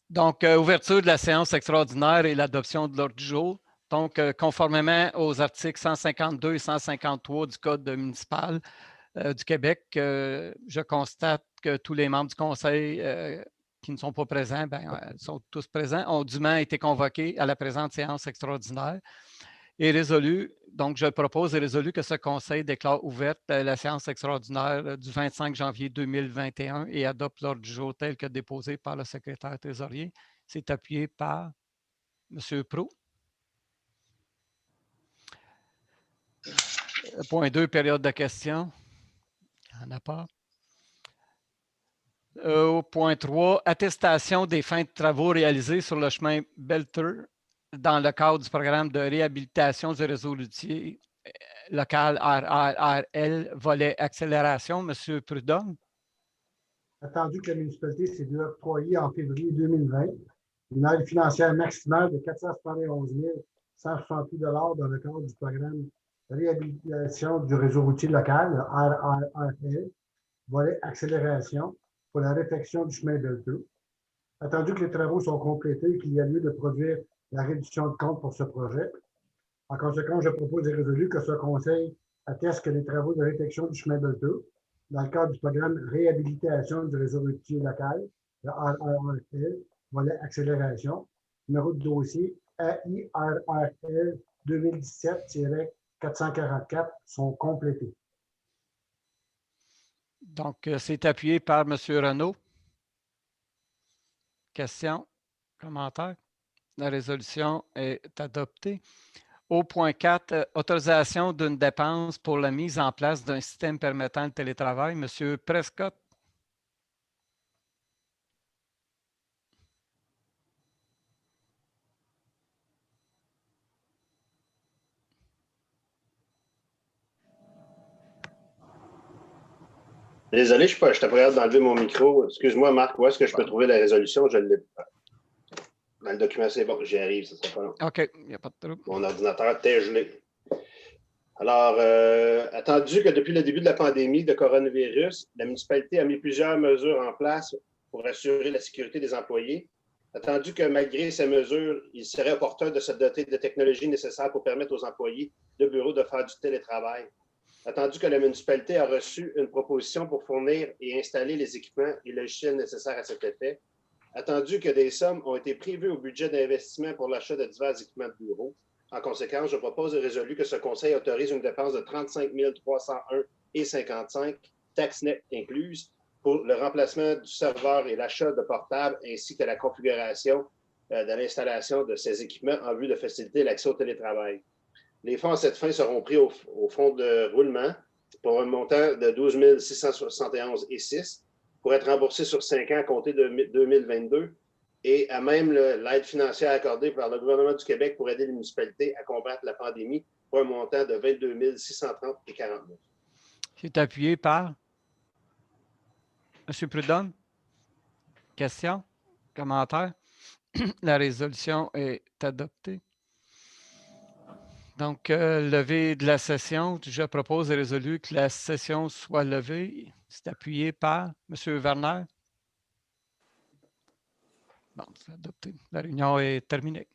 Donc, ouverture de la séance extraordinaire et l'adoption de l'ordre du jour. Donc, conformément aux articles 152 et 153 du Code municipal du Québec, je constate que tous les membres du Conseil qui ne sont pas présents, sont tous présents, ont dûment été convoqués à la présente séance extraordinaire et résolu. Donc, je propose et résolu que ce Conseil déclare ouverte la séance extraordinaire du 25 janvier 2021 et adopte l'ordre du jour tel que déposé par le secrétaire trésorier. C'est appuyé par M. Proulx. Point 2, période de questions. Il n'y en a pas. Au point 3, attestation des fins de travaux réalisés sur le chemin Belter dans le cadre du programme de réhabilitation du réseau routier local RRRL, volet accélération. Monsieur Prudhomme. Attendu que la municipalité s'est dû octroyer en février 2020 une aide financière maximale de 471 168 $ dans le cadre du programme de réhabilitation du réseau routier local, RRRL, volet accélération, pour la réfection du chemin Beltreux. Attendu que les travaux sont complétés et qu'il y a lieu de produire la réduction de compte pour ce projet. En conséquence, je propose et résolu que ce Conseil atteste que les travaux de réfection du chemin Beltreux, dans le cadre du programme Réhabilitation du réseau routier local, le RRRL, volet accélération, numéro de dossier AIRRL 2017-444 sont complétés. Donc, c'est appuyé par M. Renaud. Questions, commentaires? La résolution est adoptée. Au point 4, autorisation d'une dépense pour la mise en place d'un système permettant le télétravail. M. Prescott. Désolé, je n'étais pas capable d'enlever mon micro. Excuse-moi, Marc, où est-ce que je peux trouver la résolution? Je l'ai pas. Dans le document, c'est bon, j'y arrive, ça sera pas long. OK, il n'y a pas de trouble. Mon ordinateur était gelé. Alors, attendu que depuis le début de la pandémie de coronavirus, la municipalité a mis plusieurs mesures en place pour assurer la sécurité des employés. Attendu que malgré ces mesures, il serait opportun de se doter de technologies nécessaires pour permettre aux employés de bureau de faire du télétravail. Attendu que la municipalité a reçu une proposition pour fournir et installer les équipements et logiciels nécessaires à cet effet. Attendu que des sommes ont été prévues au budget d'investissement pour l'achat de divers équipements de bureau. En conséquence, je propose et résolu que ce Conseil autorise une dépense de 35 301,55 $, taxes nettes incluses, pour le remplacement du serveur et l'achat de portables, ainsi que la configuration de l'installation de ces équipements en vue de faciliter l'accès au télétravail. Les fonds à cette fin seront pris au fonds de roulement pour un montant de 12 671,06 $ pour être remboursé sur 5 ans à compter de 2022 et à même l'aide financière accordée par le gouvernement du Québec pour aider les municipalités à combattre la pandémie pour un montant de 22 630,49 $. C'est appuyé par M. Prudhomme. Questions, commentaires? La résolution est adoptée. Donc, levée de la session. Je propose et résolu que la session soit levée. C'est appuyé par M. Werner. Bon, c'est adopté. La réunion est terminée.